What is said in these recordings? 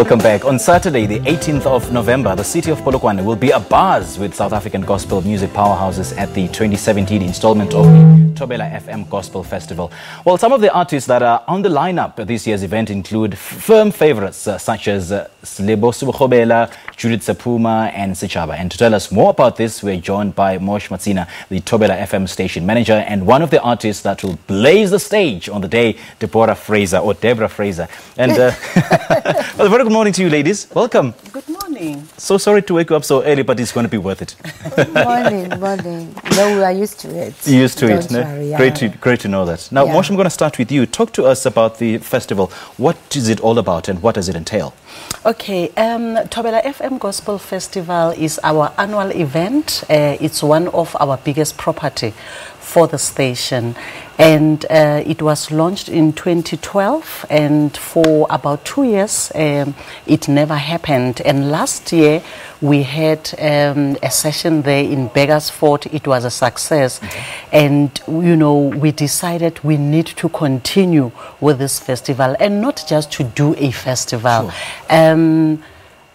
Welcome back. On Saturday, the 18th of November, the city of Polokwane will be abuzz with South African gospel music powerhouses at the 2017 installment of the Thobela FM Gospel Festival. Well, some of the artists that are on the lineup at this year's event include firm favorites such as Lebo Sekgobela, Judith Sephuma and Sechaba. And to tell us more about this, we're joined by Matsena, the Thobela FM station manager, and one of the artists that will blaze the stage on the day, Deborah Fraser. And well, very good morning to you, ladies. Welcome. Good morning. So sorry to wake you up so early, but it's going to be worth it. Morning. No, we are used to it. Used to it. No? Worry, yeah. Great to know that. Now, Yeah. Mosh, I'm going to start with you. Talk to us about the festival. What is it all about and what does it entail? Okay, Thobela FM Gospel Festival is our annual event. It's one of our biggest property for the station, and it was launched in 2012, and for about 2 years it never happened. And last year we had a session there in Beggarsford. It was a success, and you know, we decided we need to continue with this festival and not just to do a festival. Sure.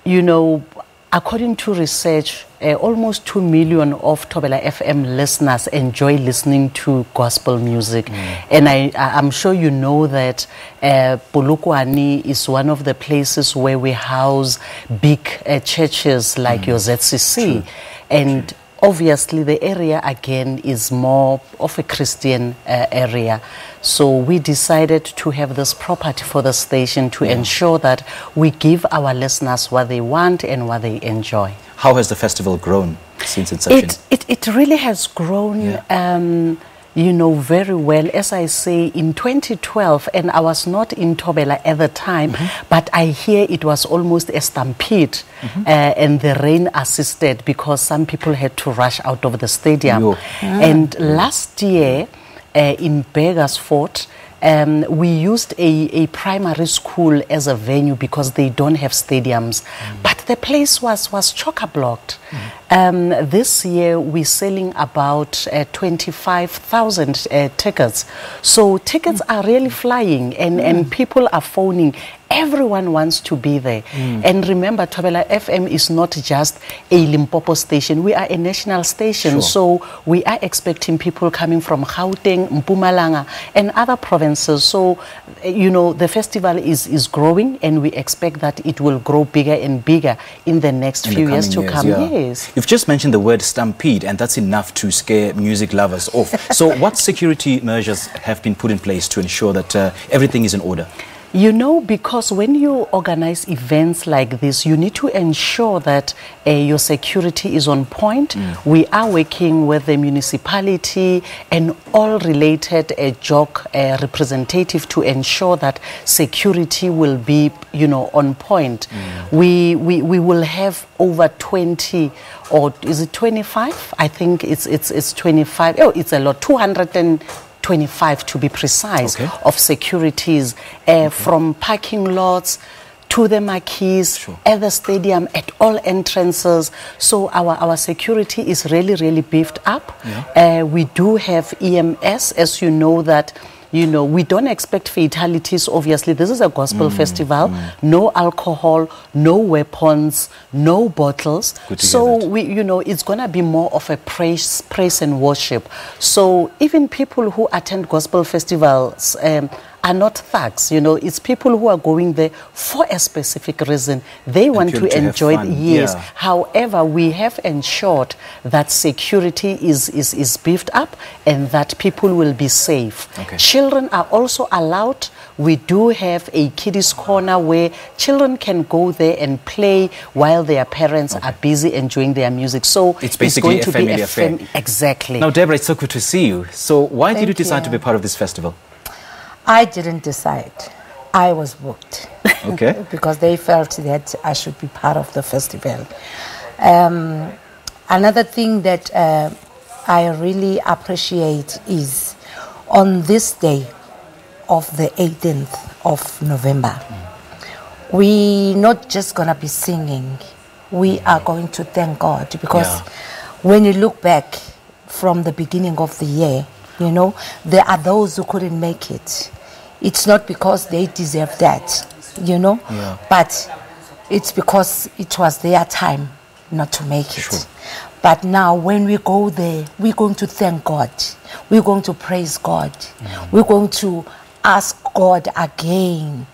You know, according to research, almost 2 million of Thobela FM listeners enjoy listening to gospel music. And I'm sure you know that Polokwane is one of the places where we house big churches like your ZCC. True. And obviously the area again is more of a Christian area. So we decided to have this property for the station to ensure that we give our listeners what they want and what they enjoy. How has the festival grown since inception? It really has grown, you know, very well. As I say, in 2012, and I was not in Thobela at the time, but I hear it was almost a stampede, and the rain assisted because some people had to rush out of the stadium. And last year, in Beggarsford, we used a primary school as a venue because they don't have stadiums. But the place was chock-a-blocked. This year we're selling about 25,000 tickets. So tickets are really flying, and people are phoning. Everyone wants to be there. And remember, Thobela FM is not just a Limpopo station. We are a national station. So we are expecting people coming from Gauteng, Mpumalanga, and other provinces. So, you know, the festival is growing, and we expect that it will grow bigger and bigger in the next few years to come. Yes. You've just mentioned the word stampede, and that's enough to scare music lovers off. So what security measures have been put in place to ensure that everything is in order? You know, because when you organize events like this, you need to ensure that your security is on point. We are working with the municipality and all related JOC representative to ensure that security will be, you know, on point. We will have over 20, or is it 25? I think it's 25. Oh, it's a lot. 225 to be precise, of securities, from parking lots to the marquees, at the stadium, at all entrances. So our security is really beefed up. We do have EMS, as you know that. You know, we don't expect fatalities, obviously. This is a gospel festival. No alcohol, no weapons, no bottles. So, you know, it's going to be more of a praise and worship. So even people who attend gospel festivals are not thugs, you know. It's people who are going there for a specific reason. They want to enjoy it. Yes. However, we have ensured that security is beefed up and that people will be safe. Children are also allowed. We do have a kiddies corner where children can go there and play while their parents are busy enjoying their music. So it's basically going to family be affair. Exactly. Now, Deborah, it's so good to see you. So why did you decide to be part of this festival? I didn't decide. I was booked. Because they felt that I should be part of the festival. Another thing that I really appreciate is on this day of the 18th of November, we're not just going to be singing. We are going to thank God, because when you look back from the beginning of the year, you know, there are those who couldn't make it. It's not because they deserve that, you know, but it's because it was their time not to make it. Sure. But now when we go there, we're going to thank God. We're going to praise God. We're going to ask God again,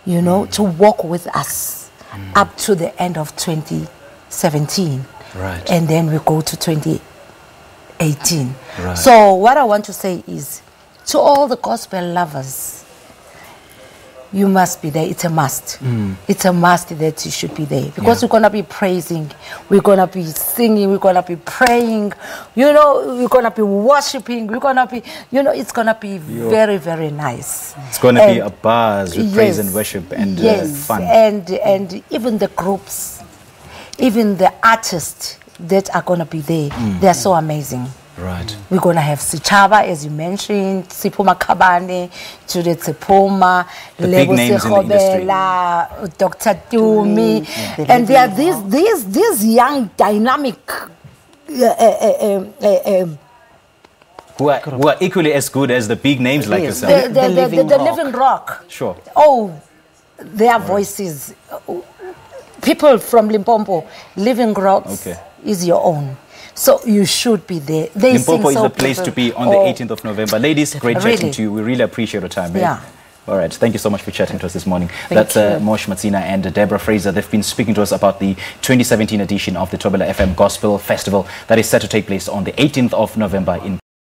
you know, to walk with us up to the end of 2017. Right. And then we go to 2018. Right. So what I want to say is, to all the gospel lovers, you must be there. It's a must. It's a must that you should be there, because we're going to be praising, we're going to be singing, we're going to be praying, you know, we're going to be worshiping, we're going to be, you know, it's going to be very, very nice. It's going to be a buzz with praise and worship and fun. And even the groups, even the artists that are going to be there, they're so amazing. Right. We're going to have Sechaba, as you mentioned, Sephuma Kabane, Judith Sephuma, Lebo Sekgobela, Dr. Tumi, and there are these young, dynamic who are equally as good as the big names like yourself. The living rock. Sure. Oh, their voices. People from Limpopo, Living Rocks is your own. So you should be there. Limpopo is the place to be on the 18th of November. Ladies, great chatting to you. We really appreciate your time. Yeah. All right. Thank you so much for chatting to us this morning. That's Mosh Matsena and Deborah Fraser. They've been speaking to us about the 2017 edition of the Thobela FM Gospel Festival that is set to take place on the 18th of November in